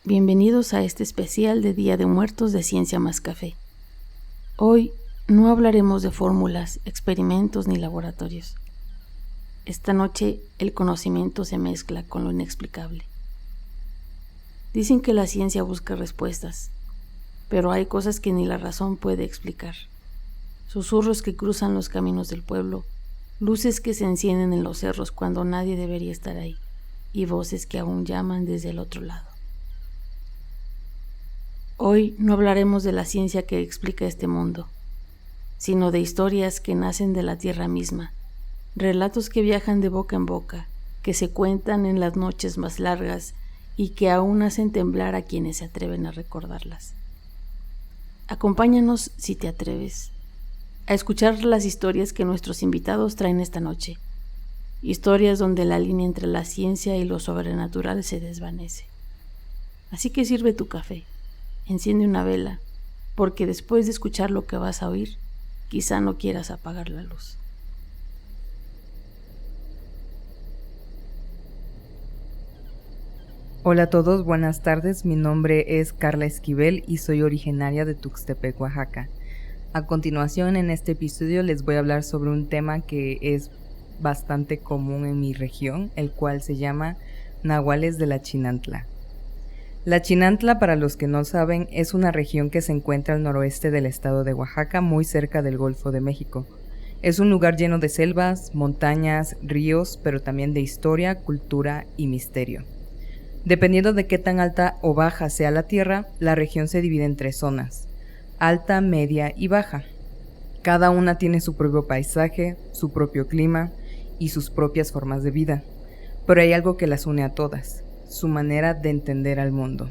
bienvenidos a este especial de Día de Muertos de Ciencia más Café. Hoy no hablaremos de fórmulas, experimentos ni laboratorios. Esta noche el conocimiento se mezcla con lo inexplicable. Dicen que la ciencia busca respuestas, pero hay cosas que ni la razón puede explicar. Susurros que cruzan los caminos del pueblo, luces que se encienden en los cerros cuando nadie debería estar ahí, y voces que aún llaman desde el otro lado. Hoy no hablaremos de la ciencia que explica este mundo, sino de historias que nacen de la tierra misma, relatos que viajan de boca en boca, que se cuentan en las noches más largas y que aún hacen temblar a quienes se atreven a recordarlas. Acompáñanos, si te atreves, a escuchar las historias que nuestros invitados traen esta noche, historias donde la línea entre la ciencia y lo sobrenatural se desvanece. Así que sirve tu café, enciende una vela, porque después de escuchar lo que vas a oír, quizá no quieras apagar la luz. Hola a todos, buenas tardes. Mi nombre es Carla Esquivel y soy originaria de Tuxtepec, Oaxaca. A continuación, en este episodio les voy a hablar sobre un tema que es bastante común en mi región, el cual se llama Nahuales de la Chinantla. La Chinantla, para los que no saben, es una región que se encuentra al noroeste del estado de Oaxaca, muy cerca del Golfo de México. Es un lugar lleno de selvas, montañas, ríos, pero también de historia, cultura y misterio. Dependiendo de qué tan alta o baja sea la tierra, la región se divide en 3 zonas: alta, media y baja. Cada una tiene su propio paisaje, su propio clima y sus propias formas de vida. Pero hay algo que las une a todas: su manera de entender al mundo.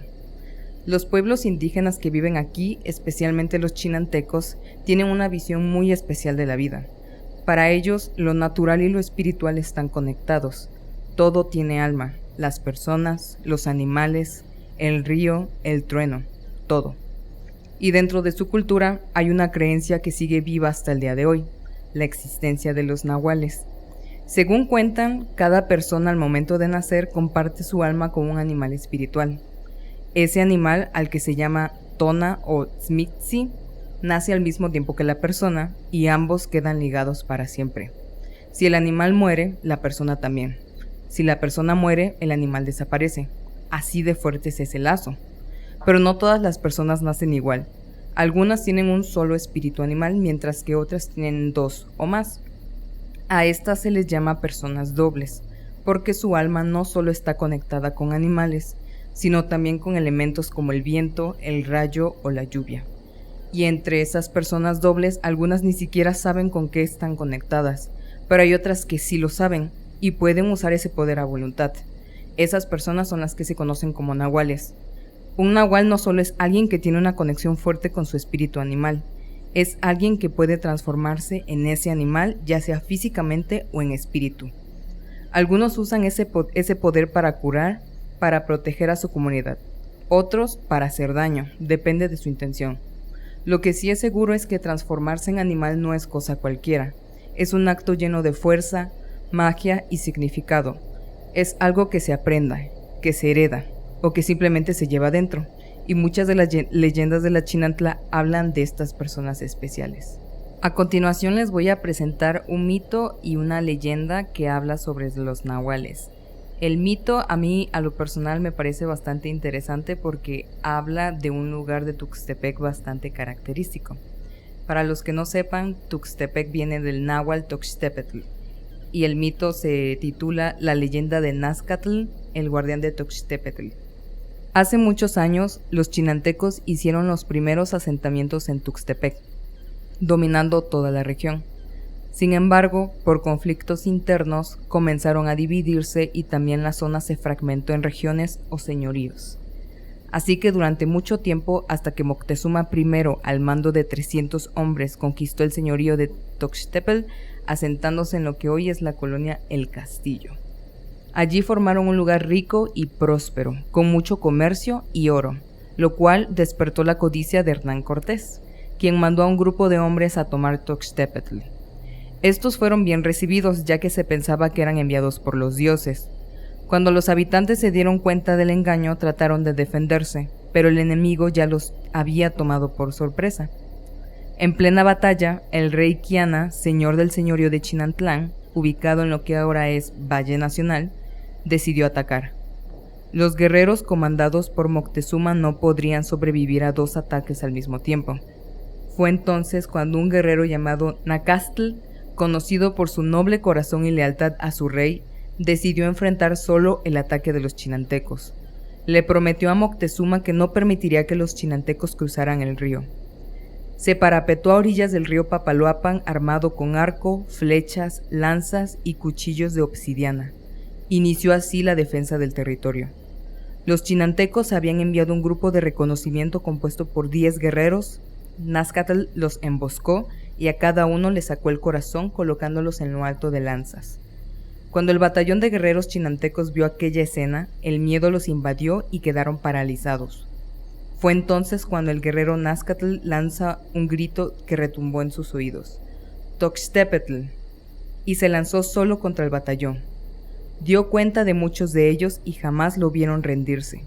Los pueblos indígenas que viven aquí, especialmente los chinantecos, tienen una visión muy especial de la vida. Para ellos, lo natural y lo espiritual están conectados. Todo tiene alma: las personas, los animales, el río, el trueno, todo. Y dentro de su cultura hay una creencia que sigue viva hasta el día de hoy: la existencia de los nahuales. Según cuentan, cada persona al momento de nacer comparte su alma con un animal espiritual. Ese animal, al que se llama Tona o Tzmitzi, nace al mismo tiempo que la persona y ambos quedan ligados para siempre. Si el animal muere, la persona también. Si la persona muere, el animal desaparece. Así de fuerte es ese lazo. Pero no todas las personas nacen igual. Algunas tienen un solo espíritu animal, mientras que otras tienen 2 o más. A estas se les llama personas dobles, porque su alma no solo está conectada con animales, sino también con elementos como el viento, el rayo o la lluvia. Y entre esas personas dobles, algunas ni siquiera saben con qué están conectadas, pero hay otras que sí lo saben y pueden usar ese poder a voluntad. Esas personas son las que se conocen como nahuales. Un nahual no solo es alguien que tiene una conexión fuerte con su espíritu animal, es alguien que puede transformarse en ese animal, ya sea físicamente o en espíritu. Algunos usan ese poder para curar, para proteger a su comunidad. Otros para hacer daño, depende de su intención. Lo que sí es seguro es que transformarse en animal no es cosa cualquiera. Es un acto lleno de fuerza, magia y significado. Es algo que se aprenda, que se hereda o que simplemente se lleva dentro. Y muchas de las leyendas de la Chinantla hablan de estas personas especiales. A continuación les voy a presentar un mito y una leyenda que habla sobre los nahuales. El mito a mí, a lo personal, me parece bastante interesante porque habla de un lugar de Tuxtepec bastante característico. Para los que no sepan, Tuxtepec viene del náhuatl Tuxtepetl y el mito se titula La leyenda de Nazcatl, el guardián de Tuxtepetl. Hace muchos años, los chinantecos hicieron los primeros asentamientos en Tuxtepec, dominando toda la región. Sin embargo, por conflictos internos, comenzaron a dividirse y también la zona se fragmentó en regiones o señoríos. Así que durante mucho tiempo, hasta que Moctezuma I, al mando de 300 hombres, conquistó el señorío de Tuxtepec, asentándose en lo que hoy es la colonia El Castillo. Allí formaron un lugar rico y próspero, con mucho comercio y oro, lo cual despertó la codicia de Hernán Cortés, quien mandó a un grupo de hombres a tomar Tuxtepetl. Estos fueron bien recibidos, ya que se pensaba que eran enviados por los dioses. Cuando los habitantes se dieron cuenta del engaño, trataron de defenderse, pero el enemigo ya los había tomado por sorpresa. En plena batalla, el rey Quiana, señor del señorío de Chinantlán, ubicado en lo que ahora es Valle Nacional, decidió atacar. Los guerreros comandados por Moctezuma no podrían sobrevivir a 2 ataques al mismo tiempo. Fue entonces cuando un guerrero llamado Nacastl, conocido por su noble corazón y lealtad a su rey, decidió enfrentar solo el ataque de los chinantecos. Le prometió a Moctezuma que no permitiría que los chinantecos cruzaran el río. Se parapetó a orillas del río Papaloapan armado con arco, flechas, lanzas y cuchillos de obsidiana. Inició así la defensa del territorio. Los chinantecos habían enviado un grupo de reconocimiento compuesto por 10 guerreros. Nazcatl los emboscó y a cada uno le sacó el corazón colocándolos en lo alto de lanzas. Cuando el batallón de guerreros chinantecos vio aquella escena, el miedo los invadió y quedaron paralizados. Fue entonces cuando el guerrero Nazcatl lanza un grito que retumbó en sus oídos, Toxtepetl, y se lanzó solo contra el batallón. Dio cuenta de muchos de ellos y jamás lo vieron rendirse.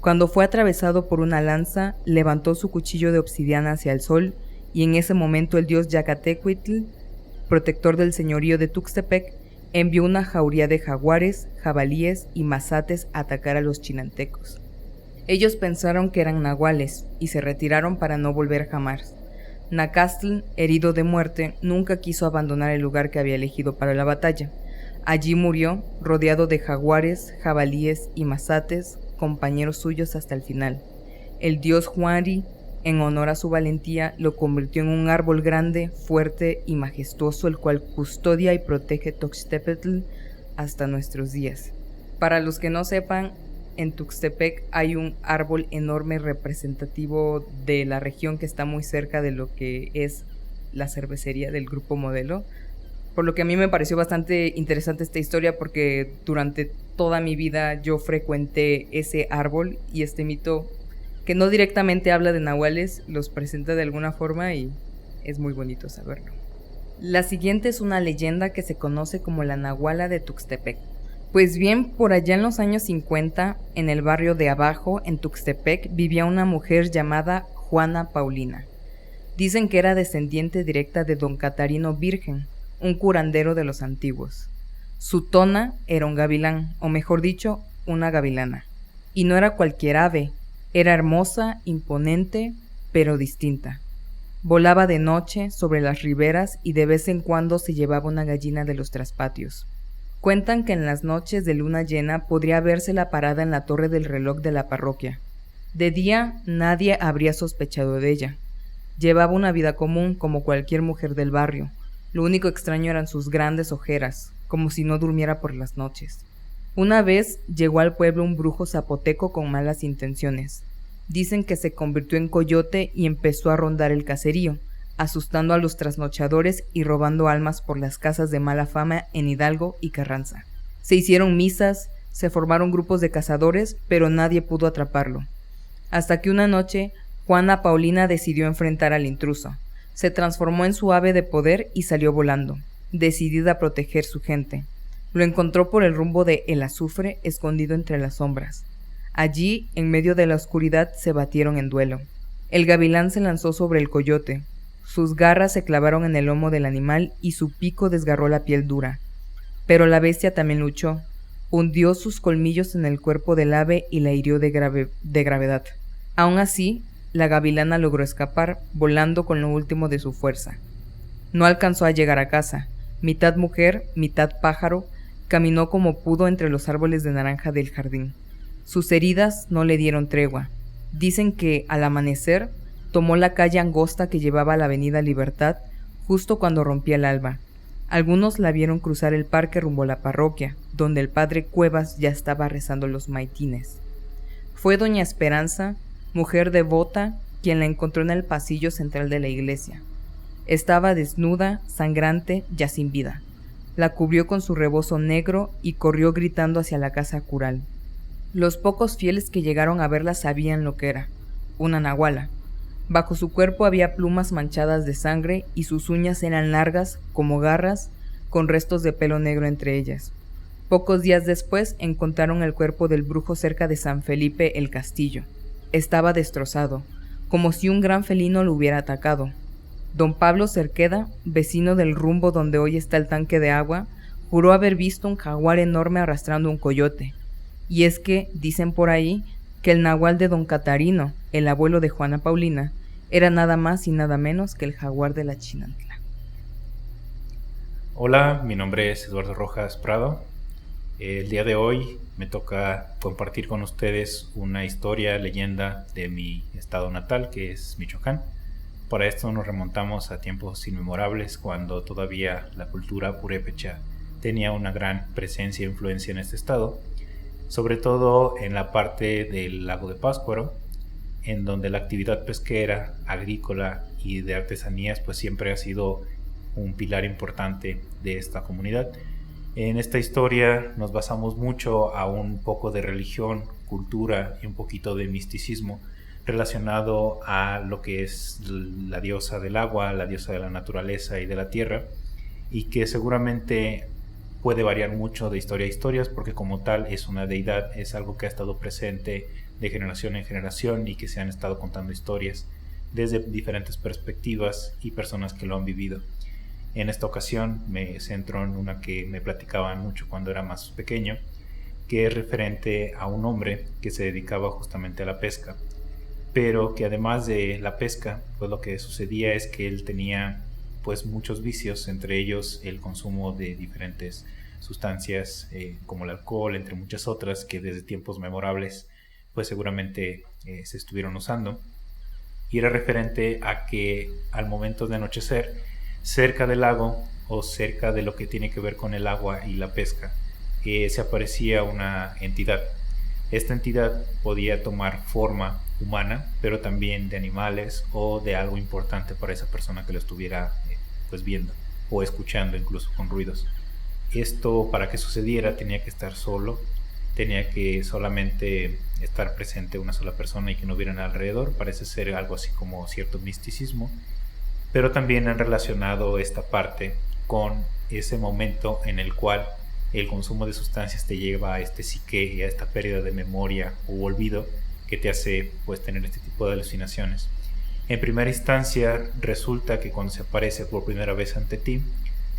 Cuando fue atravesado por una lanza, levantó su cuchillo de obsidiana hacia el sol, y en ese momento el dios Yacatecuitl, protector del señorío de Tuxtepec, envió una jauría de jaguares, jabalíes y mazates a atacar a los chinantecos. Ellos pensaron que eran nahuales y se retiraron para no volver jamás. Nacastl, herido de muerte, nunca quiso abandonar el lugar que había elegido para la batalla. Allí murió, rodeado de jaguares, jabalíes y mazates, compañeros suyos hasta el final. El dios Huari, en honor a su valentía, lo convirtió en un árbol grande, fuerte y majestuoso, el cual custodia y protege Toxtepetl hasta nuestros días. Para los que no sepan, en Tuxtepec hay un árbol enorme representativo de la región que está muy cerca de lo que es la cervecería del Grupo Modelo. Por lo que a mí me pareció bastante interesante esta historia porque durante toda mi vida yo frecuenté ese árbol y este mito que no directamente habla de nahuales los presenta de alguna forma y es muy bonito saberlo. La siguiente es una leyenda que se conoce como la Nahuala de Tuxtepec. Pues bien, por allá en los años 50, en el barrio de abajo, en Tuxtepec, vivía una mujer llamada Juana Paulina. Dicen que era descendiente directa de don Catarino Virgen, un curandero de los antiguos. Su tona era un gavilán, o mejor dicho, una gavilana. Y no era cualquier ave, era hermosa, imponente, pero distinta. Volaba de noche sobre las riberas y de vez en cuando se llevaba una gallina de los traspatios. Cuentan que en las noches de luna llena podría vérsela parada en la torre del reloj de la parroquia. De día nadie habría sospechado de ella. Llevaba una vida común como cualquier mujer del barrio. Lo único extraño eran sus grandes ojeras, como si no durmiera por las noches. Una vez llegó al pueblo un brujo zapoteco con malas intenciones. Dicen que se convirtió en coyote y empezó a rondar el caserío, asustando a los trasnochadores y robando almas por las casas de mala fama en Hidalgo y Carranza. Se hicieron misas, se formaron grupos de cazadores, pero nadie pudo atraparlo. Hasta que una noche, Juana Paulina decidió enfrentar al intruso. Se transformó en su ave de poder y salió volando, decidida a proteger su gente. Lo encontró por el rumbo de El Azufre, escondido entre las sombras. Allí, en medio de la oscuridad, se batieron en duelo. El gavilán se lanzó sobre el coyote. Sus garras se clavaron en el lomo del animal y su pico desgarró la piel dura. Pero la bestia también luchó. Hundió sus colmillos en el cuerpo del ave y la hirió de gravedad. Aún así, la gavilana logró escapar, volando con lo último de su fuerza. No alcanzó a llegar a casa. Mitad mujer, mitad pájaro, caminó como pudo entre los árboles de naranja del jardín. Sus heridas no le dieron tregua. Dicen que, al amanecer, tomó la calle angosta que llevaba a la avenida Libertad justo cuando rompía el alba. Algunos la vieron cruzar el parque rumbo a la parroquia, donde el padre Cuevas ya estaba rezando los maitines. Fue doña Esperanza, mujer devota, quien la encontró en el pasillo central de la iglesia. Estaba desnuda, sangrante, ya sin vida. La cubrió con su rebozo negro y corrió gritando hacia la casa cural. Los pocos fieles que llegaron a verla sabían lo que era, una nahuala. Bajo su cuerpo había plumas manchadas de sangre y sus uñas eran largas como garras, con restos de pelo negro entre ellas. Pocos días después encontraron el cuerpo del brujo cerca de San Felipe el Castillo. Estaba destrozado, como si un gran felino lo hubiera atacado. Don Pablo Cerqueda, vecino del rumbo donde hoy está el tanque de agua, juró haber visto un jaguar enorme arrastrando un coyote. Y es que, dicen por ahí, que el nahual de don Catarino, el abuelo de Juana Paulina, era nada más y nada menos que el jaguar de la Chinantla. Hola, mi nombre es Eduardo Rojas Prado. El día de hoy me toca compartir con ustedes una historia, leyenda de mi estado natal, que es Michoacán. Para esto nos remontamos a tiempos inmemorables, cuando todavía la cultura purépecha tenía una gran presencia e influencia en este estado, sobre todo en la parte del lago de Pátzcuaro, en donde la actividad pesquera, agrícola y de artesanías pues siempre ha sido un pilar importante de esta comunidad. En esta historia nos basamos mucho a un poco de religión, cultura y un poquito de misticismo relacionado a lo que es la diosa del agua, la diosa de la naturaleza y de la tierra, y que seguramente puede variar mucho de historia a historias, porque como tal es una deidad, es algo que ha estado presente de generación en generación y que se han estado contando historias desde diferentes perspectivas y personas que lo han vivido. En esta ocasión me centro en una que me platicaban mucho cuando era más pequeño, que es referente a un hombre que se dedicaba justamente a la pesca, pero que además de la pesca, pues lo que sucedía es que él tenía pues muchos vicios, entre ellos el consumo de diferentes sustancias como el alcohol, entre muchas otras que desde tiempos memorables pues seguramente se estuvieron usando. Y era referente a que al momento de anochecer, cerca del lago o cerca de lo que tiene que ver con el agua y la pesca, se aparecía una entidad. Esta entidad podía tomar forma humana, pero también de animales o de algo importante para esa persona que lo estuviera pues viendo o escuchando, incluso con ruidos. Esto, para que sucediera, tenía que estar solo, tenía que solamente estar presente una sola persona y que no hubiera nada alrededor. Parece ser algo así como cierto misticismo, pero también han relacionado esta parte con ese momento en el cual el consumo de sustancias te lleva a este psique y a esta pérdida de memoria u olvido que te hace pues tener este tipo de alucinaciones. En primera instancia resulta que cuando se aparece por primera vez ante ti,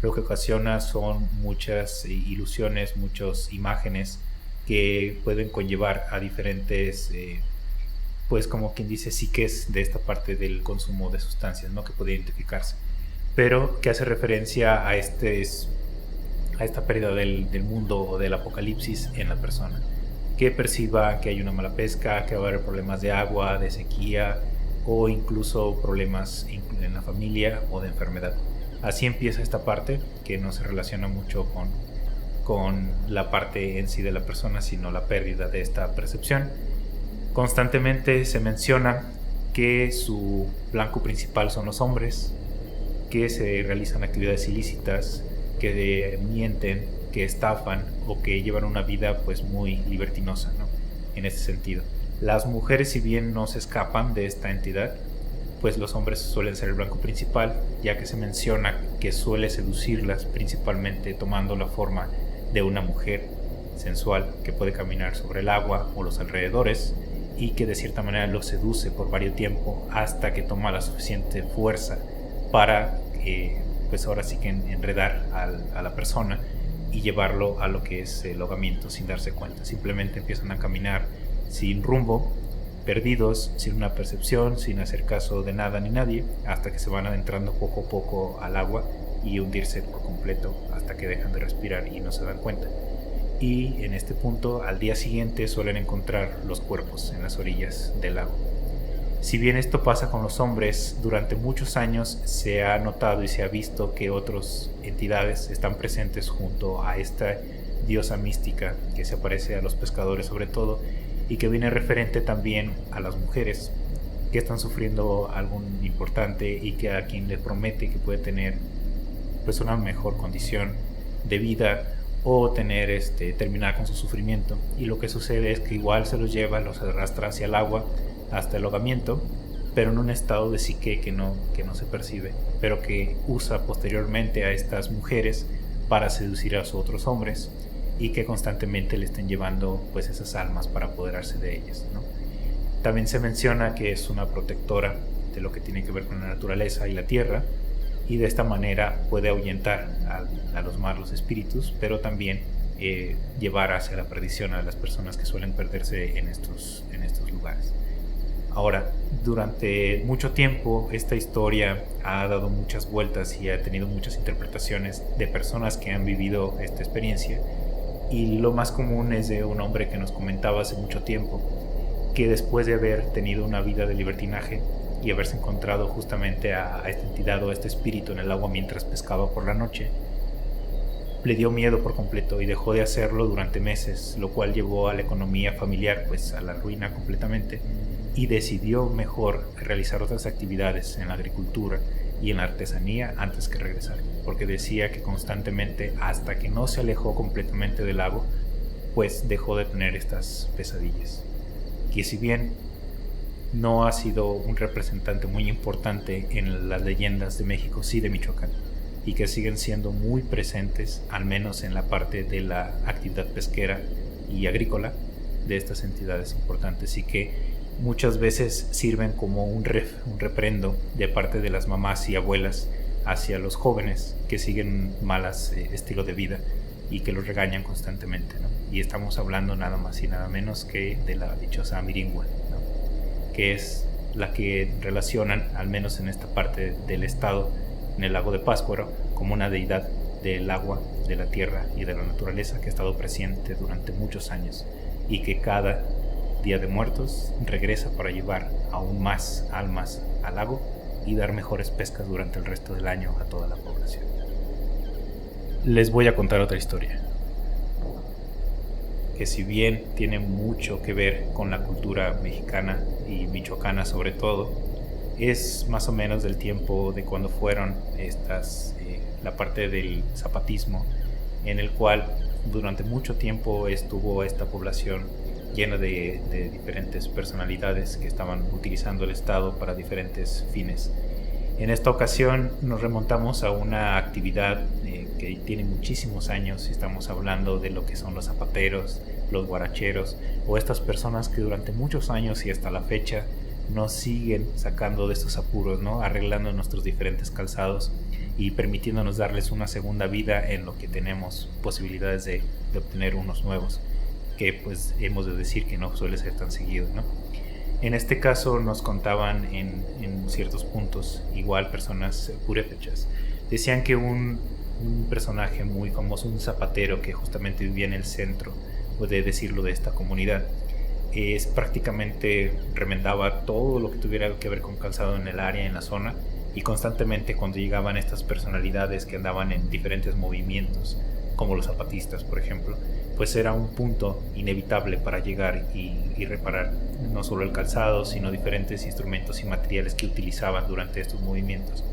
lo que ocasiona son muchas ilusiones, muchas imágenes que pueden conllevar a diferentes pues como quien dice psiques de esta parte del consumo de sustancias, ¿no? Que puede identificarse, pero que hace referencia a esta pérdida del mundo o del apocalipsis en la persona, que perciba que hay una mala pesca, que va a haber problemas de agua, de sequía o incluso problemas en la familia o de enfermedad. Así empieza esta parte que no se relaciona mucho con la parte en sí de la persona, sino la pérdida de esta percepción. Constantemente se menciona que su blanco principal son los hombres, que se realizan actividades ilícitas, que mienten, que estafan o que llevan una vida pues muy libertinosa, ¿no? En ese sentido, las mujeres, si bien no se escapan de esta entidad, pues los hombres suelen ser el blanco principal, ya que se menciona que suele seducirlas principalmente tomando la forma de una mujer sensual que puede caminar sobre el agua o los alrededores y que de cierta manera los seduce por varios tiempo hasta que toma la suficiente fuerza para pues ahora sí que enredar a la persona y llevarlo a lo que es el ahogamiento sin darse cuenta. Simplemente empiezan a caminar sin rumbo, perdidos, sin una percepción, sin hacer caso de nada ni nadie, hasta que se van adentrando poco a poco al agua y hundirse por completo hasta que dejan de respirar y no se dan cuenta. Y en este punto, al día siguiente suelen encontrar los cuerpos en las orillas del lago. Si bien esto pasa con los hombres, durante muchos años se ha notado y se ha visto que otras entidades están presentes junto a esta diosa mística que se aparece a los pescadores sobre todo, y que viene referente también a las mujeres que están sufriendo algo importante y que a quien le promete que puede tener pues una mejor condición de vida o terminar con su sufrimiento. Y lo que sucede es que igual se los lleva, los arrastra hacia el agua hasta el ahogamiento, pero en un estado de psique que no se percibe, pero que usa posteriormente a estas mujeres para seducir a los otros hombres. y que constantemente le estén llevando pues esas almas para apoderarse de ellas, ¿no? También se menciona que es una protectora de lo que tiene que ver con la naturaleza y la tierra, y de esta manera puede ahuyentar a los malos espíritus, pero también llevar hacia la perdición a las personas que suelen perderse en estos lugares. Ahora, durante mucho tiempo esta historia ha dado muchas vueltas y ha tenido muchas interpretaciones de personas que han vivido esta experiencia, y lo más común es de un hombre que nos comentaba hace mucho tiempo que después de haber tenido una vida de libertinaje y haberse encontrado justamente a esta entidad o a este espíritu en el agua mientras pescaba por la noche, le dio miedo por completo y dejó de hacerlo durante meses, lo cual llevó a la economía familiar pues a la ruina completamente, y decidió mejor realizar otras actividades en la agricultura y en la artesanía antes que regresar, porque decía que constantemente, hasta que no se alejó completamente del lago, pues dejó de tener estas pesadillas. Que si bien no ha sido un representante muy importante en las leyendas de México, sí de Michoacán, y que siguen siendo muy presentes, al menos en la parte de la actividad pesquera y agrícola de estas entidades importantes, y que muchas veces sirven como un reprendo de parte de las mamás y abuelas hacia los jóvenes que siguen malas estilo de vida y que los regañan constantemente, ¿no? Y estamos hablando nada más y nada menos que de la dichosa Miringüe, ¿no? Que es la que relacionan, al menos en esta parte del estado, en el lago de Pátzcuaro, como una deidad del agua, de la tierra y de la naturaleza que ha estado presente durante muchos años, y que cada Día de Muertos regresa para llevar aún más almas al lago y dar mejores pescas durante el resto del año a toda la población. Les voy a contar otra historia, que si bien tiene mucho que ver con la cultura mexicana y michoacana sobre todo, es más o menos del tiempo de cuando fueron la parte del zapatismo, en el cual durante mucho tiempo estuvo esta población llena de diferentes personalidades que estaban utilizando el Estado para diferentes fines. En esta ocasión nos remontamos a una actividad que tiene muchísimos años, y estamos hablando de lo que son los zapateros, los guaracheros, o estas personas que durante muchos años y hasta la fecha nos siguen sacando de estos apuros, ¿no? Arreglando nuestros diferentes calzados y permitiéndonos darles una segunda vida en lo que tenemos posibilidades de obtener unos nuevos, que pues hemos de decir que no suele ser tan seguido, ¿no? En este caso nos contaban en ciertos puntos, igual personas purépechas, decían que un personaje muy famoso, un zapatero que justamente vivía en el centro, de decirlo, de esta comunidad, prácticamente remendaba todo lo que tuviera que ver con calzado en el área, en la zona, y constantemente cuando llegaban estas personalidades que andaban en diferentes movimientos, como los zapatistas por ejemplo, pues era un punto inevitable para llegar y reparar no solo el calzado, sino diferentes instrumentos y materiales que utilizaban durante estos movimientos.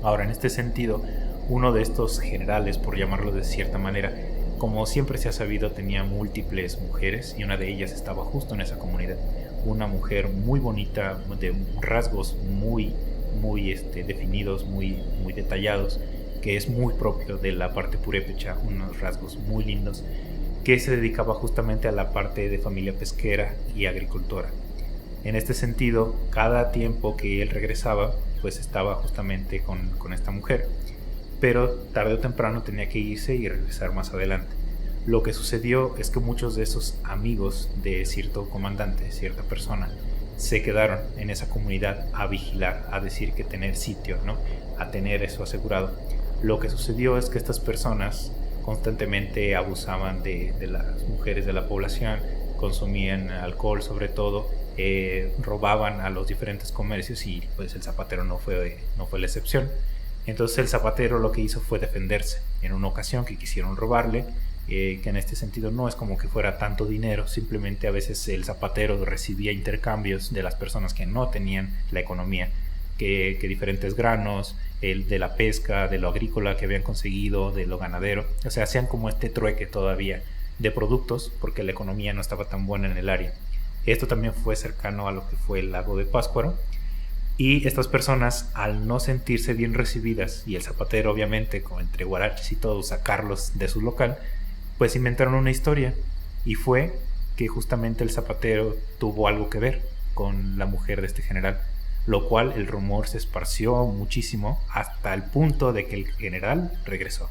Ahora, en este sentido, uno de estos generales, por llamarlo de cierta manera, como siempre se ha sabido, tenía múltiples mujeres, y una de ellas estaba justo en esa comunidad. Una mujer muy bonita, de rasgos muy definidos, muy detallados, que es muy propio de la parte purépecha, unos rasgos muy lindos, que se dedicaba justamente a la parte de familia pesquera y agricultora. En este sentido, cada tiempo que él regresaba, pues estaba justamente con esta mujer, pero tarde o temprano tenía que irse y regresar más adelante. Lo que sucedió es que muchos de esos amigos de cierto comandante, cierta persona, se quedaron en esa comunidad a vigilar, a decir que tener sitio, ¿no? A tener eso asegurado. Lo que sucedió es que estas personas constantemente abusaban de las mujeres de la población, consumían alcohol sobre todo, robaban a los diferentes comercios, y pues el zapatero no fue la excepción. Entonces el zapatero lo que hizo fue defenderse. En una ocasión que quisieron robarle, que en este sentido no es como que fuera tanto dinero, simplemente a veces el zapatero recibía intercambios de las personas que no tenían la economía, que diferentes granos, de la pesca, de lo agrícola que habían conseguido, de lo ganadero, o sea, hacían como este trueque todavía de productos, porque la economía no estaba tan buena en el área. Esto también fue cercano a lo que fue el lago de Pátzcuaro, y estas personas, al no sentirse bien recibidas, y el zapatero obviamente, como entre guaraches y todo, sacarlos de su local, pues inventaron una historia, y fue que justamente el zapatero tuvo algo que ver con la mujer de este general, lo cual el rumor se esparció muchísimo hasta el punto de que el general regresó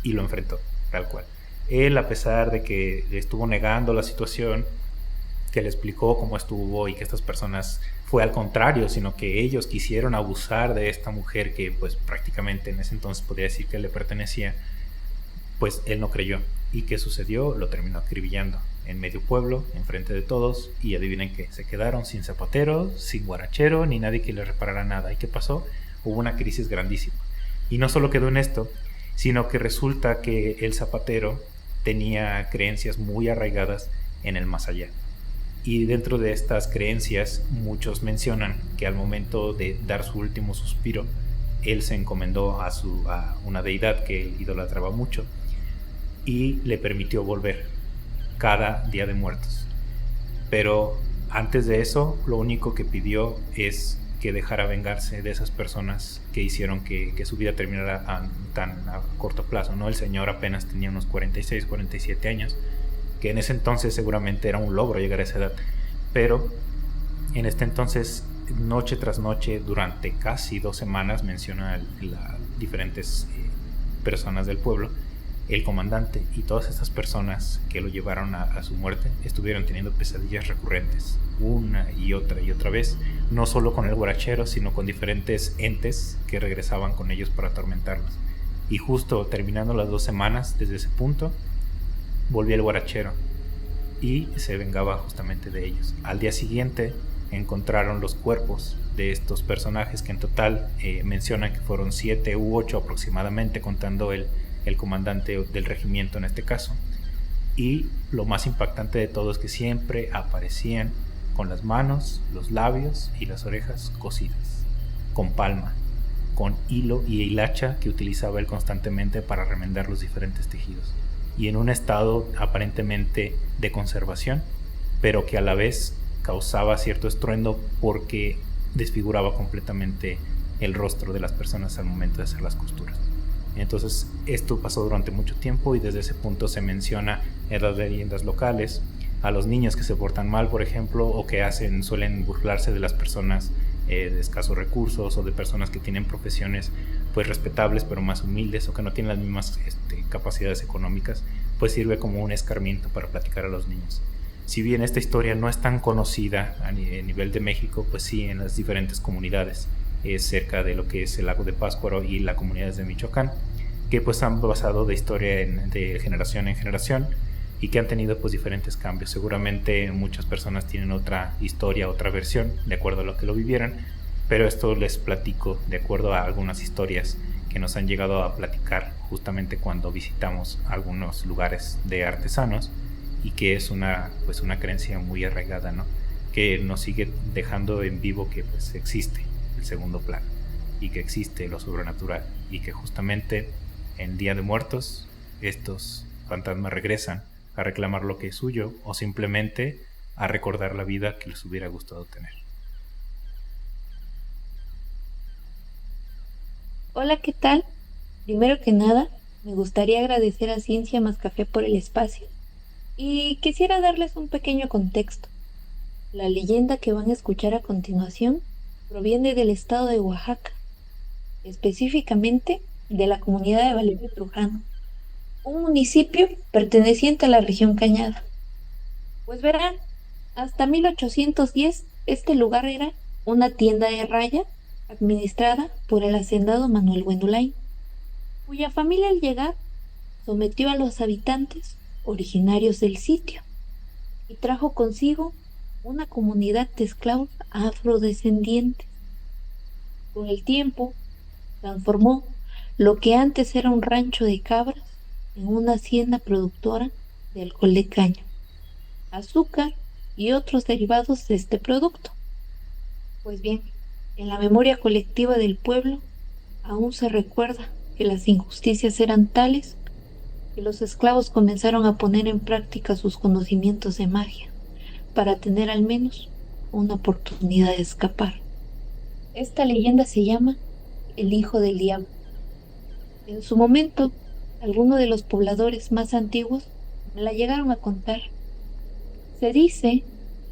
y lo enfrentó, tal cual. Él, a pesar de que le estuvo negando la situación, que le explicó cómo estuvo y que estas personas fue al contrario, sino que ellos quisieron abusar de esta mujer que pues prácticamente en ese entonces podría decir que le pertenecía, pues él no creyó. ¿Y qué sucedió? Lo terminó acribillando en medio pueblo, enfrente de todos, y adivinen qué, se quedaron sin zapatero, sin guarachero, ni nadie que les reparara nada. ¿Y qué pasó? Hubo una crisis grandísima. Y no solo quedó en esto, sino que resulta que el zapatero tenía creencias muy arraigadas en el más allá. Y dentro de estas creencias, muchos mencionan que al momento de dar su último suspiro, él se encomendó a una deidad que él idolatraba mucho y le permitió volver cada Día de Muertos. Pero antes de eso, lo único que pidió es que dejara vengarse de esas personas que hicieron que su vida terminara tan a corto plazo, ¿no? El señor apenas tenía unos 46, 47 años, que en ese entonces seguramente era un logro llegar a esa edad, pero en este entonces, noche tras noche, durante casi 2 semanas, menciona diferentes personas del pueblo, el comandante y todas estas personas que lo llevaron a su muerte estuvieron teniendo pesadillas recurrentes una y otra vez, no solo con el guarachero, sino con diferentes entes que regresaban con ellos para atormentarlos. Y justo terminando las 2 semanas, desde ese punto volvía el guarachero y se vengaba justamente de ellos. Al día siguiente encontraron los cuerpos de estos personajes, que en total mencionan que fueron 7 u 8 aproximadamente, contando el comandante del regimiento en este caso. Y lo más impactante de todo es que siempre aparecían con las manos, los labios y las orejas cosidas, con palma, con hilo y hilacha que utilizaba él constantemente para remendar los diferentes tejidos, y en un estado aparentemente de conservación, pero que a la vez causaba cierto estruendo porque desfiguraba completamente el rostro de las personas al momento de hacer las costuras. Entonces esto pasó durante mucho tiempo, y desde ese punto se menciona en las leyendas locales a los niños que se portan mal, por ejemplo, o que suelen burlarse de las personas de escasos recursos, o de personas que tienen profesiones pues respetables pero más humildes, o que no tienen las mismas capacidades económicas, pues sirve como un escarmiento para platicar a los niños. Si bien esta historia no es tan conocida a nivel de México, pues sí en las diferentes comunidades cerca de lo que es el lago de Pátzcuaro y las comunidades de Michoacán, que pues han basado de historia de generación en generación, y que han tenido pues diferentes cambios. Seguramente muchas personas tienen otra historia, otra versión, de acuerdo a lo que lo vivieran, pero esto les platico de acuerdo a algunas historias que nos han llegado a platicar justamente cuando visitamos algunos lugares de artesanos, y que es una creencia muy arraigada, ¿no? Que nos sigue dejando en vivo que pues existe el segundo plano, y que existe lo sobrenatural, y que justamente en Día de Muertos estos fantasmas regresan a reclamar lo que es suyo, o simplemente a recordar la vida que les hubiera gustado tener. Hola, ¿qué tal? Primero que nada, me gustaría agradecer a Ciencia Más Café por el espacio, y quisiera darles un pequeño contexto. La leyenda que van a escuchar a continuación proviene del estado de Oaxaca, específicamente de la comunidad de Valerio Trujano, un municipio perteneciente a la región Cañada. Pues verán, hasta 1810 este lugar era una tienda de raya administrada por el hacendado Manuel Buendulain, cuya familia al llegar sometió a los habitantes originarios del sitio y trajo consigo una comunidad de esclavos afrodescendientes. Con el tiempo transformó lo que antes era un rancho de cabras en una hacienda productora de alcohol de caña, azúcar y otros derivados de este producto. Pues bien, en la memoria colectiva del pueblo aún se recuerda que las injusticias eran tales que los esclavos comenzaron a poner en práctica sus conocimientos de magia para tener al menos una oportunidad de escapar. Esta leyenda se llama El Hijo del Diablo. En su momento, algunos de los pobladores más antiguos me la llegaron a contar. Se dice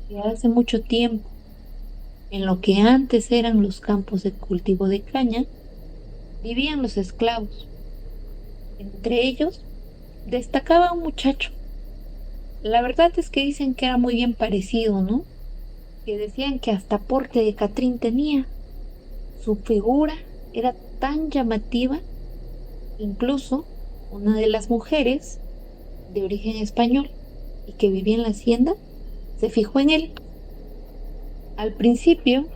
que hace mucho tiempo, en lo que antes eran los campos de cultivo de caña, vivían los esclavos. Entre ellos destacaba un muchacho. La verdad es que dicen que era muy bien parecido, ¿no? Que decían que hasta porte de Catrín tenía. Su figura era tan llamativa, incluso una de las mujeres de origen español y que vivía en la hacienda se fijó en él. Al principio,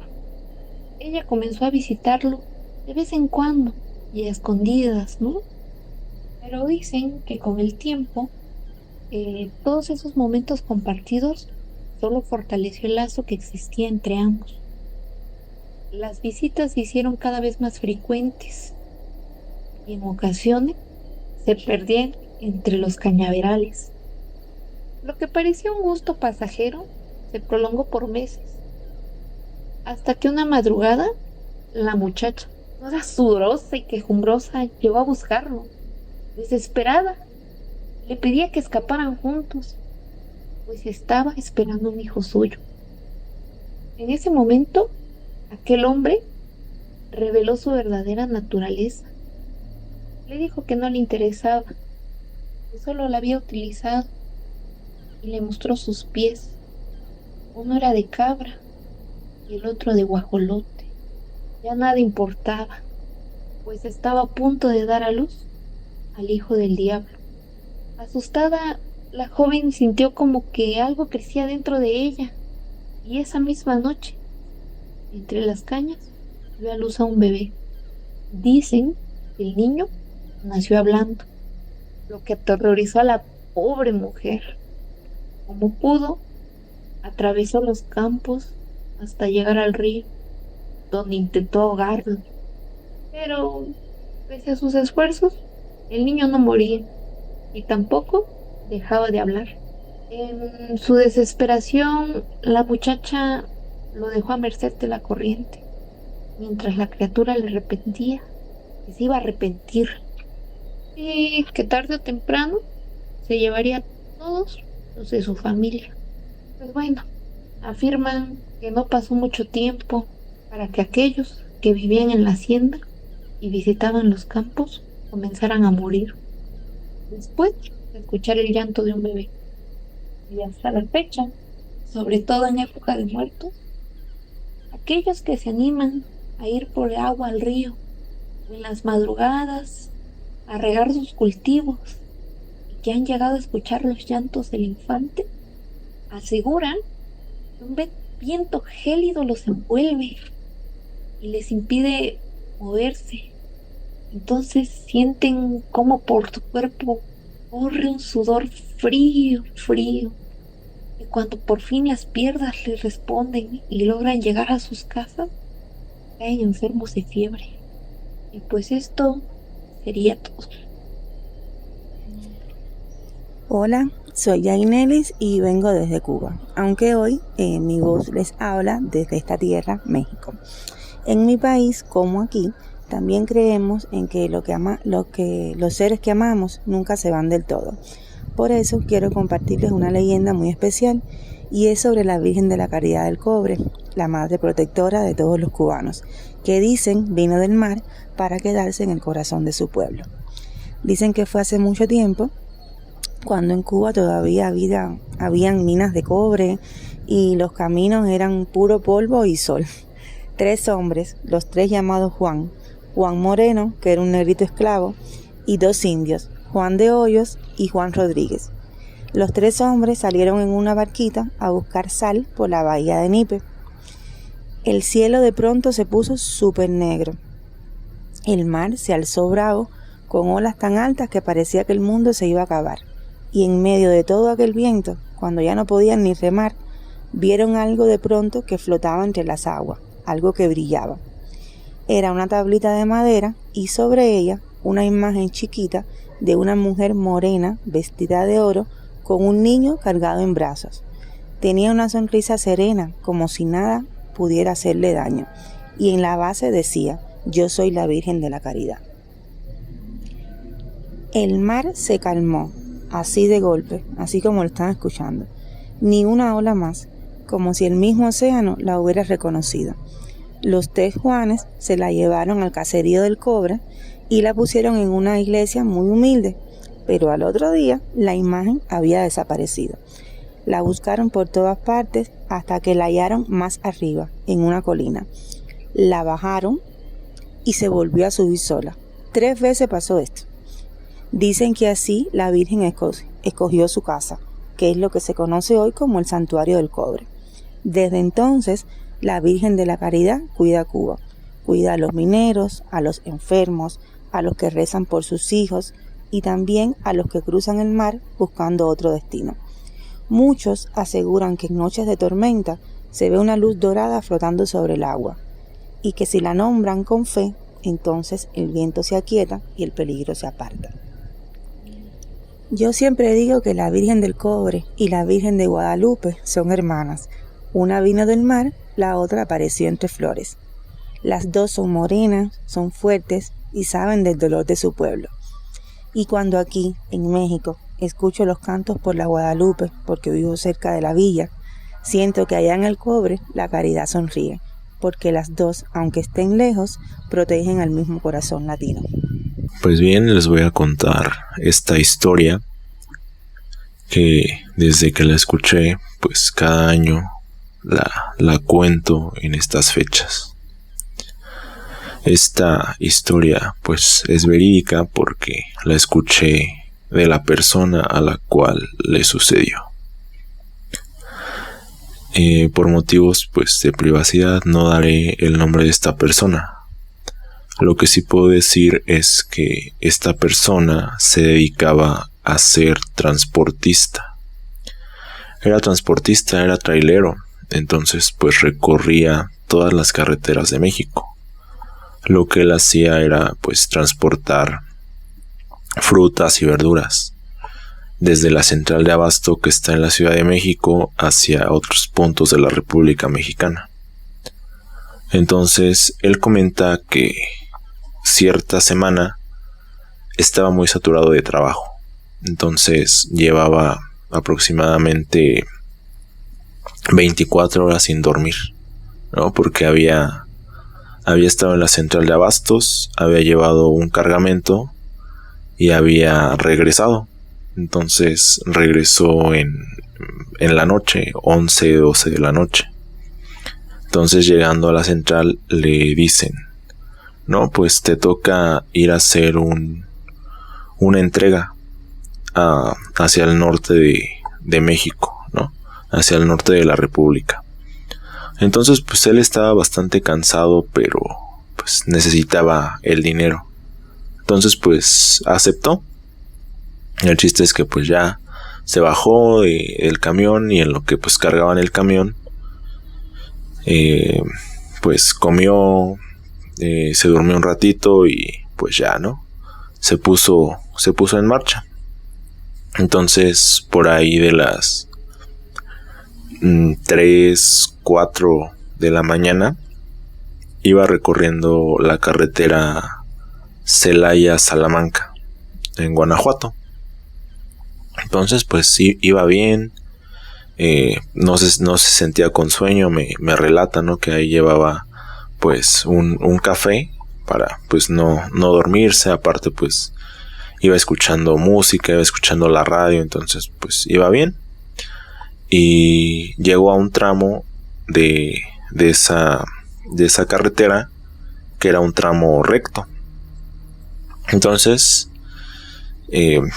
ella comenzó a visitarlo de vez en cuando y a escondidas, ¿no? Pero dicen que con el tiempo, todos esos momentos compartidos solo fortaleció el lazo que existía entre ambos. Las visitas se hicieron cada vez más frecuentes y en ocasiones se perdían entre los cañaverales. Lo que parecía un gusto pasajero se prolongó por meses, hasta que una madrugada la muchacha, toda sudorosa y quejumbrosa, llegó a buscarlo. Desesperada, le pedía que escaparan juntos, pues estaba esperando un hijo suyo. En ese momento, aquel hombre reveló su verdadera naturaleza. Le dijo que no le interesaba, que solo la había utilizado, y le mostró sus pies. Uno era de cabra y el otro de guajolote. Ya nada importaba, pues estaba a punto de dar a luz al hijo del diablo. Asustada, la joven sintió como que algo crecía dentro de ella, y esa misma noche, entre las cañas, dio a luz a un bebé. Dicen que el niño nació hablando, lo que aterrorizó a la pobre mujer. Como pudo, atravesó los campos hasta llegar al río, donde intentó ahogarlo. Pero, pese a sus esfuerzos, el niño no moría y tampoco dejaba de hablar. En su desesperación, la muchacha lo dejó a merced de la corriente, mientras la criatura le repetía que se iba a arrepentir y que tarde o temprano se llevaría a todos los de su familia. Pues bueno, afirman que no pasó mucho tiempo para que aquellos que vivían en la hacienda y visitaban los campos comenzaran a morir, después de escuchar el llanto de un bebé. Y hasta la fecha, sobre todo en época de muertos, aquellos que se animan a ir por agua al río en las madrugadas a regar sus cultivos y que han llegado a escuchar los llantos del infante, aseguran que un viento gélido los envuelve y les impide moverse. Entonces sienten como por su cuerpo corre un sudor frío, frío. Y cuando por fin las piernas les responden y logran llegar a sus casas, caen enfermos de fiebre. Y pues esto sería todo. Hola, soy Yainelis y vengo desde Cuba, aunque hoy mi voz les habla desde esta tierra, México. En mi país, como aquí, también creemos en que los seres que amamos nunca se van del todo. Por eso quiero compartirles una leyenda muy especial y es sobre la Virgen de la Caridad del Cobre, la madre protectora de todos los cubanos, que dicen vino del mar para quedarse en el corazón de su pueblo. Dicen que fue hace mucho tiempo, cuando en Cuba todavía habían minas de cobre y los caminos eran puro polvo y sol. 3 hombres, los 3 llamados Juan Moreno, que era un negrito esclavo, y 2 indios, Juan de Hoyos y Juan Rodríguez. Los 3 hombres salieron en una barquita a buscar sal por la bahía de Nipe. El cielo de pronto se puso súper negro. El mar se alzó bravo, con olas tan altas que parecía que el mundo se iba a acabar. Y en medio de todo aquel viento, cuando ya no podían ni remar, vieron algo de pronto que flotaba entre las aguas, algo que brillaba. Era una tablita de madera y sobre ella una imagen chiquita de una mujer morena vestida de oro con un niño cargado en brazos. Tenía una sonrisa serena, como si nada pudiera hacerle daño, y en la base decía: yo soy la Virgen de la Caridad. El mar se calmó, así de golpe, así como lo están escuchando. Ni una ola más, como si el mismo océano la hubiera reconocido. Los 3 Juanes se la llevaron al caserío del Cobre y la pusieron en una iglesia muy humilde, pero al otro día la imagen había desaparecido. La buscaron por todas partes hasta que la hallaron más arriba, en una colina. La bajaron y se volvió a subir sola. 3 veces pasó esto. Dicen que así la Virgen escogió su casa, que es lo que se conoce hoy como el Santuario del Cobre. Desde entonces, la Virgen de la Caridad cuida Cuba. Cuida a los mineros, a los enfermos, a los que rezan por sus hijos y también a los que cruzan el mar buscando otro destino. Muchos aseguran que en noches de tormenta se ve una luz dorada flotando sobre el agua y que si la nombran con fe, entonces el viento se aquieta y el peligro se aparta. Yo siempre digo que la Virgen del Cobre y la Virgen de Guadalupe son hermanas. Una vino del mar, la otra apareció entre flores. Las 2 son morenas, son fuertes y saben del dolor de su pueblo. Y cuando aquí, en México, escucho los cantos por la Guadalupe, porque vivo cerca de la villa, siento que allá en el Cobre la caridad sonríe, porque las 2, aunque estén lejos, protegen al mismo corazón latino. Pues bien, les voy a contar esta historia que desde que la escuché, pues cada año la cuento en estas fechas. Esta historia pues es verídica porque la escuché de la persona a la cual le sucedió. Por motivos pues de privacidad no daré el nombre de esta persona. Lo que sí puedo decir es que esta persona se dedicaba a ser transportista. Era transportista, era trailero, entonces pues recorría todas las carreteras de México. Lo que él hacía era pues transportar frutas y verduras desde la central de abasto que está en la Ciudad de México hacia otros puntos de la República Mexicana. Entonces él comenta que cierta semana estaba muy saturado de trabajo, entonces llevaba aproximadamente 24 horas sin dormir, ¿no? Porque había estado en la central de abastos, había llevado un cargamento y había regresado. Entonces regresó en la noche, 11, 12 de la noche. Entonces llegando a la central le dicen: no, pues te toca ir a hacer una entrega hacia el norte de México, ¿no? Hacia el norte de la República. Entonces pues él estaba bastante cansado, pero pues necesitaba el dinero. Entonces pues aceptó. El chiste es que pues ya se bajó del camión y en lo que pues cargaban el camión, pues comió, se durmió un ratito y pues ya, ¿no? Se puso en marcha. Entonces por ahí de las 3, 4 de la mañana iba recorriendo la carretera Celaya-Salamanca en Guanajuato. Entonces pues sí, iba bien, no se sentía con sueño, me relata, ¿no? Que ahí llevaba pues un café para pues no dormirse. Aparte pues iba escuchando música, iba escuchando la radio, entonces pues iba bien. Y llegó a un tramo de esa carretera que era un tramo recto. Entonces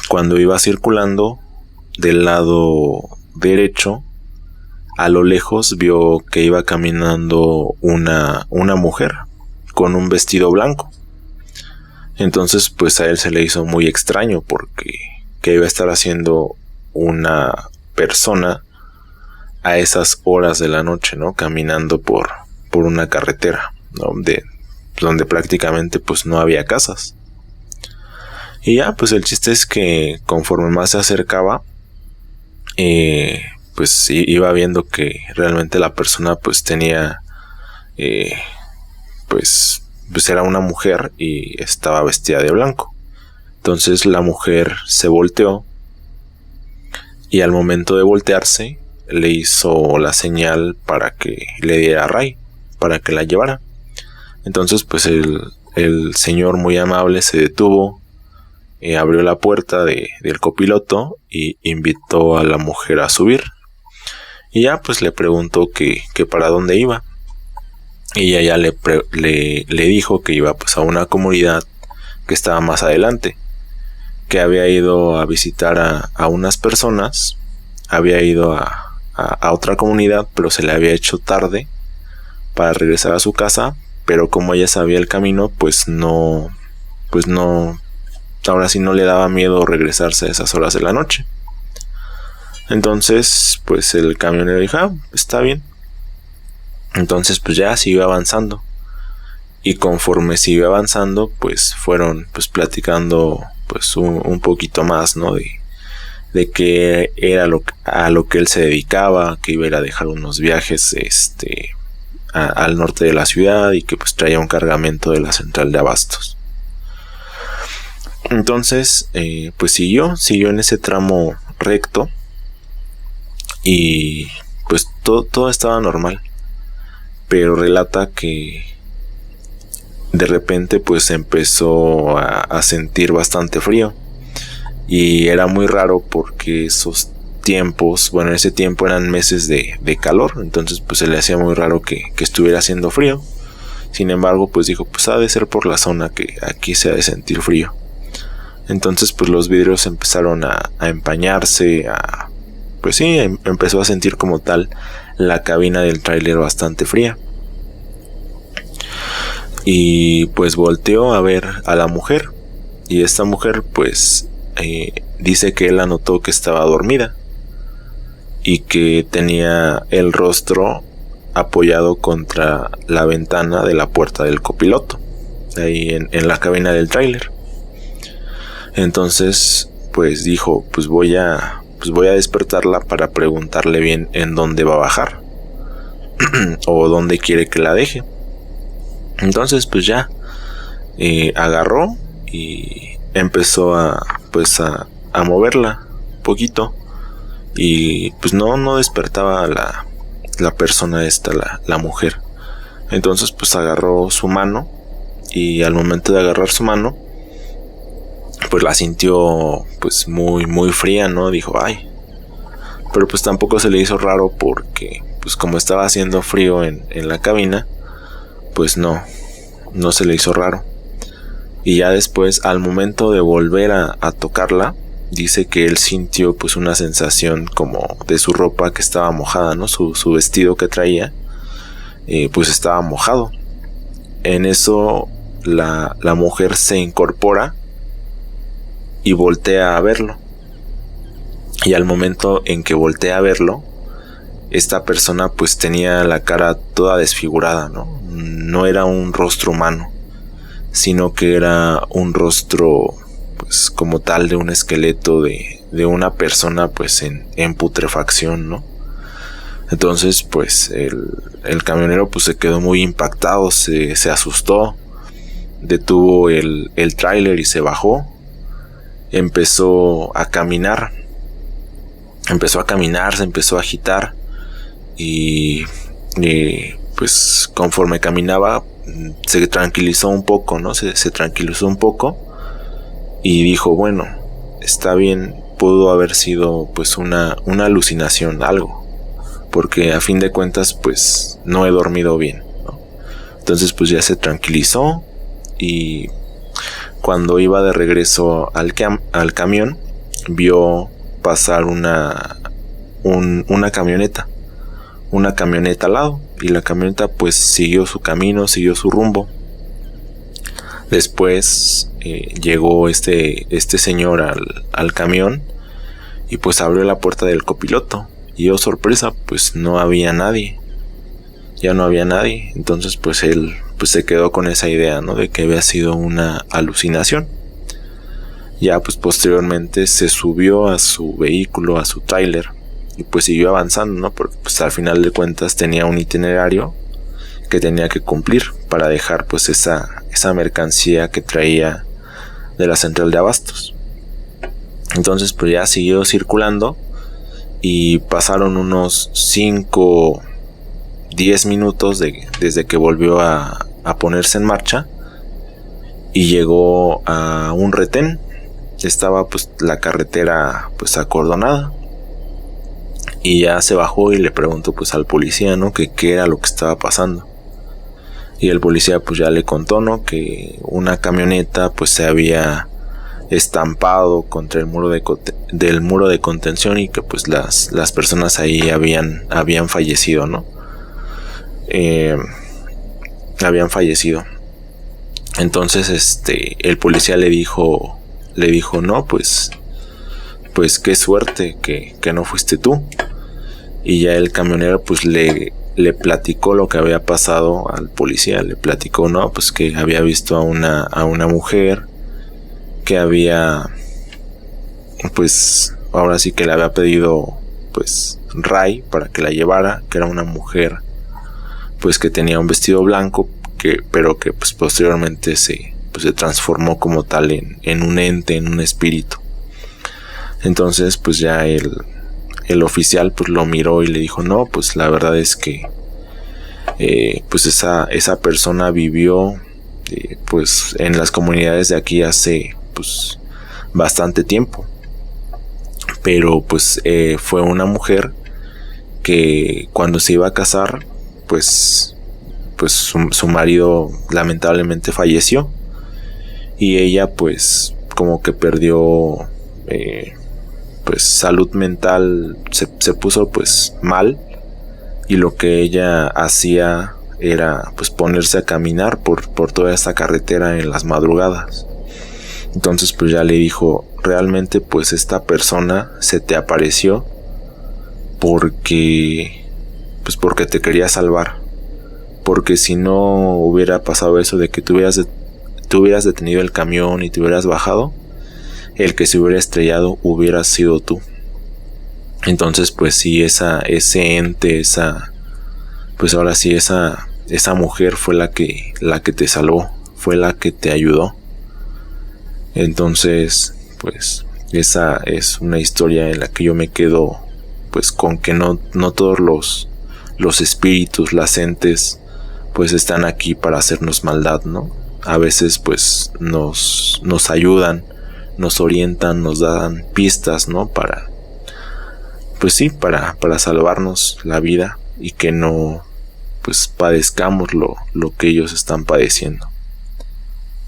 cuando iba circulando del lado derecho, a lo lejos vio que iba caminando una mujer con un vestido blanco. Entonces pues a él se le hizo muy extraño, porque ¿qué iba a estar haciendo una persona a esas horas de la noche, ¿no? Caminando por una carretera, ¿no? Donde prácticamente pues no había casas. Y ya, pues el chiste es que conforme más se acercaba, pues iba viendo que realmente la persona pues tenía, pues era una mujer y estaba vestida de blanco. Entonces la mujer se volteó y al momento de voltearse le hizo la señal para que le diera ray, para que la llevara. Entonces pues el señor muy amable se detuvo, abrió la puerta del copiloto y invitó a la mujer a subir. Y ya pues le preguntó que para dónde iba. Y ella le dijo que iba pues a una comunidad que estaba más adelante, que había ido a visitar a unas personas, había ido a otra comunidad, pero se le había hecho tarde para regresar a su casa, pero como ella sabía el camino, pues no, ahora sí no le daba miedo regresarse a esas horas de la noche. Entonces pues el camionero dijo, está bien. Entonces pues ya siguió avanzando, y conforme siguió avanzando pues fueron pues platicando pues un poquito más, ¿no? De qué era a lo que él se dedicaba, que iba a ir a dejar unos viajes al norte de la ciudad y que pues traía un cargamento de la central de abastos. Entonces pues siguió en ese tramo recto y pues todo estaba normal, pero relata que de repente pues empezó a sentir bastante frío, y era muy raro porque esos tiempos, bueno, en ese tiempo eran meses de calor, entonces pues se le hacía muy raro que estuviera haciendo frío. Sin embargo pues dijo, pues ha de ser por la zona que aquí se ha de sentir frío. Entonces pues los vidrios empezaron a empañarse, pues sí, empezó a sentir como tal la cabina del tráiler bastante fría. Y pues volteó a ver a la mujer, y esta mujer pues dice que él la notó que estaba dormida y que tenía el rostro apoyado contra la ventana de la puerta del copiloto, ahí en la cabina del tráiler. Entonces pues dijo, pues voy a despertarla para preguntarle bien en dónde va a bajar o dónde quiere que la deje. Entonces pues ya agarró y empezó a moverla un poquito, y pues no despertaba la persona esta, la mujer. Entonces pues agarró su mano, y al momento de agarrar su mano pues la sintió pues muy muy fría, ¿no? Dijo, ay, pero pues tampoco se le hizo raro porque pues como estaba haciendo frío en la cabina, pues no se le hizo raro. Y ya después, al momento de volver a tocarla, dice que él sintió pues una sensación como de su ropa que estaba mojada, ¿no? Su vestido que traía pues estaba mojado. En eso la mujer se incorpora y voltea a verlo. Y al momento en que voltea a verlo, esta persona pues tenía la cara toda desfigurada, ¿no? No era un rostro humano, sino que era un rostro pues como tal de un esqueleto de una persona pues en putrefacción, ¿no? Entonces pues el camionero pues se quedó muy impactado, se asustó, detuvo el tráiler y se bajó. Empezó a caminar, se empezó a agitar, y pues conforme caminaba se tranquilizó un poco, ¿no? Se tranquilizó un poco y dijo, bueno, está bien, pudo haber sido pues una alucinación, algo, porque a fin de cuentas pues no he dormido bien, ¿no? Entonces pues ya se tranquilizó, y cuando iba de regreso al camión vio pasar una camioneta al lado, y la camioneta pues siguió su camino, siguió su rumbo. Después llegó este señor al camión y pues abrió la puerta del copiloto, y oh sorpresa, pues no había nadie, ya no había nadie. Entonces pues él pues se quedó con esa idea, ¿no? De que había sido una alucinación. Ya pues posteriormente se subió a su vehículo, a su tráiler, y pues siguió avanzando, ¿no? Porque pues al final de cuentas tenía un itinerario que tenía que cumplir para dejar pues esa mercancía que traía central de abastos. Entonces pues ya siguió circulando y pasaron unos 5-10 minutos desde que volvió a ponerse en marcha y llegó a un retén. Estaba pues la carretera pues acordonada y ya se bajó y le preguntó pues al policía, ¿no? Que qué era lo que estaba pasando. Y el policía pues ya le contó, ¿no? Que una camioneta pues se había estampado contra el muro del muro de contención y que pues las personas ahí habían fallecido, ¿no? Habían fallecido. Entonces el policía le dijo, no, pues qué suerte que no fuiste tú. Y ya el camionero pues le platicó lo que había pasado al policía. Le platicó, no, pues que había visto a una mujer que había, pues ahora sí que le había pedido pues ray para que la llevara, que era una mujer pues que tenía un vestido blanco, pero que pues posteriormente se transformó como tal en un ente, en un espíritu. Entonces pues ya el oficial pues lo miró y le dijo, no, pues la verdad es que pues esa persona vivió pues en las comunidades de aquí hace pues bastante tiempo, pero pues fue una mujer que cuando se iba a casar pues su marido lamentablemente falleció y ella pues como que perdió pues salud mental, se puso pues mal, y lo que ella hacía era pues ponerse a caminar por toda esta carretera en las madrugadas. Entonces pues ya le dijo, realmente pues esta persona se te apareció porque te quería salvar, porque si no hubiera pasado eso de que tú hubieras detenido el camión y te hubieras bajado, el que se hubiera estrellado hubiera sido tú. Entonces pues sí, ese ente, pues ahora sí esa mujer fue la que te salvó, fue la que te ayudó. Entonces pues esa es una historia en la que yo me quedo pues con que no todos los espíritus, las entes pues están aquí para hacernos maldad, ¿no? A veces pues nos ayudan, nos orientan, nos dan pistas, ¿no? Para salvarnos la vida y que no pues padezcamos lo que ellos están padeciendo.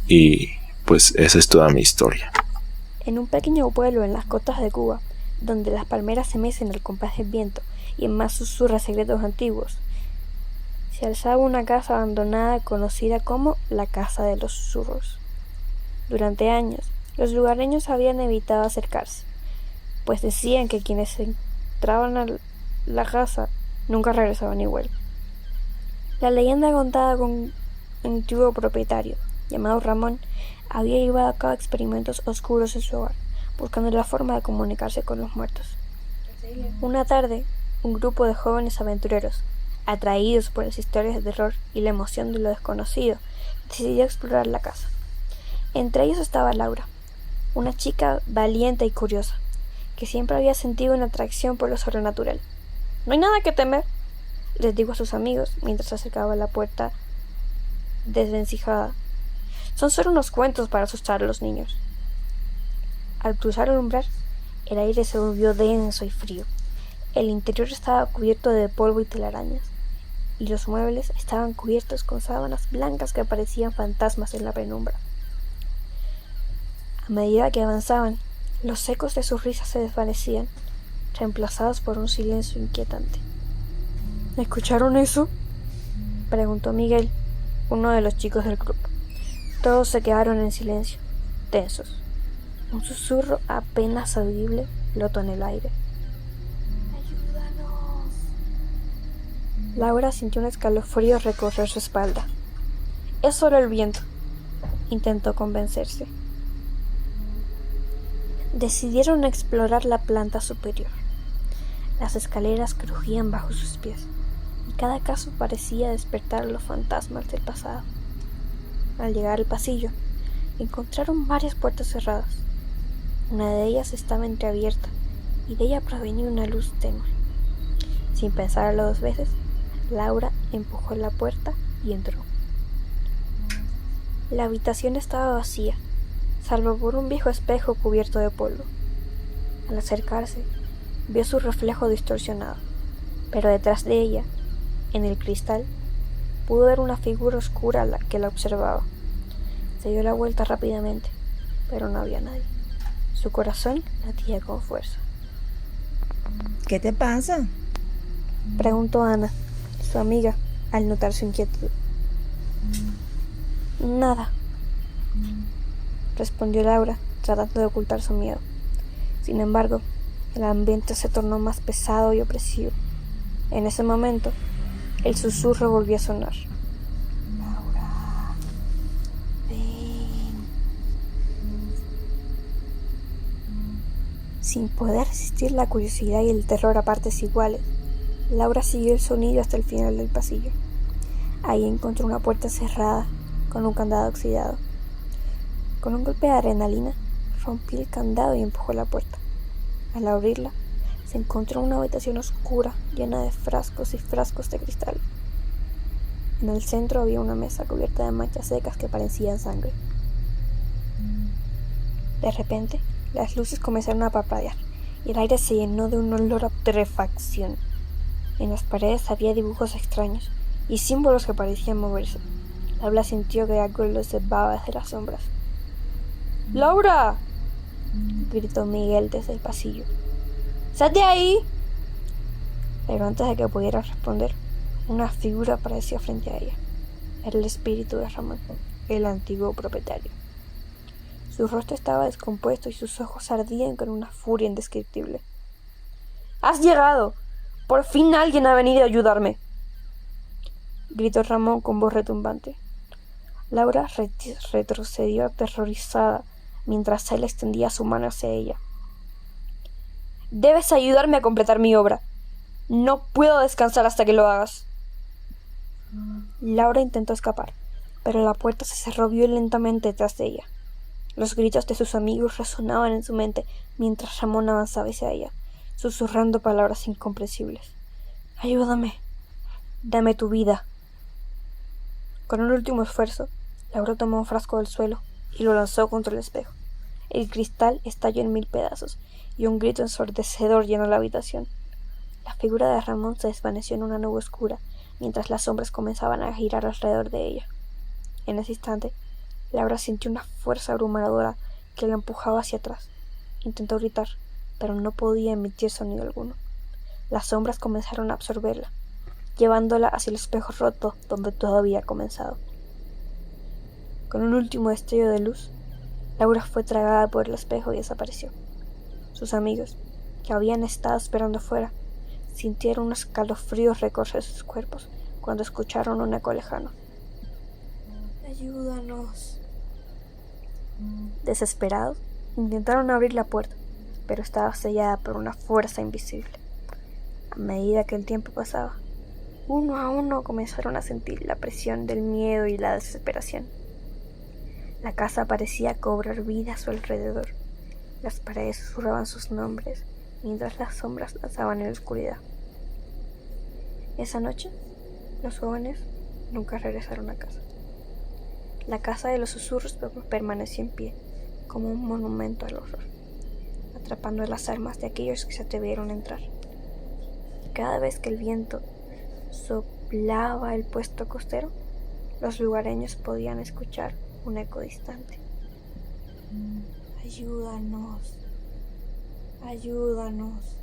Y pues esa es toda mi historia. En un pequeño pueblo en las costas de Cuba, donde las palmeras se mecen al compás del viento y en más susurra secretos antiguos, se alzaba una casa abandonada conocida como la Casa de los Susurros. Durante años, los lugareños habían evitado acercarse, pues decían que quienes entraban a la casa nunca regresaban igual. La leyenda contada con un antiguo propietario, llamado Ramón, había llevado a cabo experimentos oscuros en su hogar, buscando la forma de comunicarse con los muertos. Una tarde, un grupo de jóvenes aventureros, atraídos por las historias de terror y la emoción de lo desconocido, decidió explorar la casa. Entre ellos estaba Laura, una chica valiente y curiosa, que siempre había sentido una atracción por lo sobrenatural. «No hay nada que temer», les dijo a sus amigos mientras se acercaba a la puerta desvencijada. «Son solo unos cuentos para asustar a los niños». Al cruzar el umbral, el aire se volvió denso y frío. El interior estaba cubierto de polvo y telarañas, y los muebles estaban cubiertos con sábanas blancas que parecían fantasmas en la penumbra. A medida que avanzaban, los ecos de sus risas se desvanecían, reemplazados por un silencio inquietante. «¿Escucharon eso?», preguntó Miguel, uno de los chicos del grupo. Todos se quedaron en silencio, tensos. Un susurro apenas audible flotó en el aire. «¡Ayúdanos!». Laura sintió un escalofrío recorrer su espalda. «Es solo el viento», intentó convencerse. Decidieron explorar la planta superior. Las escaleras crujían bajo sus pies, y cada paso parecía despertar los fantasmas del pasado. Al llegar al pasillo, encontraron varias puertas cerradas. Una de ellas estaba entreabierta y de ella provenía una luz tenue. Sin pensarlo 2 veces, Laura empujó la puerta y entró. La habitación estaba vacía, salvo por un viejo espejo cubierto de polvo. Al acercarse, vio su reflejo distorsionado, pero detrás de ella, en el cristal, pudo ver una figura oscura que la observaba. Se dio la vuelta rápidamente, pero no había nadie. Su corazón latía con fuerza. ¿Qué te pasa? Preguntó Ana, su amiga, al notar su inquietud. Nada, respondió Laura, tratando de ocultar su miedo. Sin embargo, el ambiente se tornó más pesado y opresivo. En ese momento, el susurro volvió a sonar. Laura, ven. Sin poder resistir la curiosidad y el terror a partes iguales, Laura siguió el sonido hasta el final del pasillo. Ahí encontró una puerta cerrada con un candado oxidado. Con un golpe de adrenalina, rompió el candado y empujó la puerta. Al abrirla, se encontró en una habitación oscura llena de frascos y frascos de cristal. En el centro había una mesa cubierta de manchas secas que parecían sangre. De repente, las luces comenzaron a parpadear y el aire se llenó de un olor a putrefacción. En las paredes había dibujos extraños y símbolos que parecían moverse. Laura sintió que algo lo observaba desde las sombras. ¡Laura!, gritó Miguel desde el pasillo. ¡Sal de ahí! Pero antes de que pudiera responder, una figura apareció frente a ella. Era el espíritu de Ramón, el antiguo propietario. Su rostro estaba descompuesto y sus ojos ardían con una furia indescriptible. ¡Has llegado! ¡Por fin alguien ha venido a ayudarme!, gritó Ramón con voz retumbante. Laura retrocedió aterrorizada mientras él extendía su mano hacia ella. Debes ayudarme a completar mi obra. No puedo descansar hasta que lo hagas. Laura intentó escapar, pero la puerta se cerró violentamente detrás de ella. Los gritos de sus amigos resonaban en su mente mientras Ramón avanzaba hacia ella, susurrando palabras incomprensibles. Ayúdame. Dame tu vida. Con un último esfuerzo, Laura tomó un frasco del suelo y lo lanzó contra el espejo. El cristal estalló en 1000 pedazos y un grito ensordecedor llenó la habitación. La figura de Ramón se desvaneció en una nube oscura mientras las sombras comenzaban a girar alrededor de ella. En ese instante, Laura sintió una fuerza abrumadora que la empujaba hacia atrás. Intentó gritar, pero no podía emitir sonido alguno. Las sombras comenzaron a absorberla, llevándola hacia el espejo roto donde todo había comenzado. Con un último destello de luz, Laura fue tragada por el espejo y desapareció. Sus amigos, que habían estado esperando afuera, sintieron unos escalofríos recorrer sus cuerpos cuando escucharon un eco lejano. ¡Ayúdanos! Desesperados, intentaron abrir la puerta, pero estaba sellada por una fuerza invisible. A medida que el tiempo pasaba, uno a uno comenzaron a sentir la presión del miedo y la desesperación. La casa parecía cobrar vida a su alrededor. Las paredes susurraban sus nombres, mientras las sombras danzaban en la oscuridad. Esa noche, los jóvenes nunca regresaron a casa. La casa de los susurros permaneció en pie, como un monumento al horror, atrapando las almas de aquellos que se atrevieron a entrar. Cada vez que el viento soplaba el puesto costero, los lugareños podían escuchar un eco distante. Ayúdanos, ayúdanos.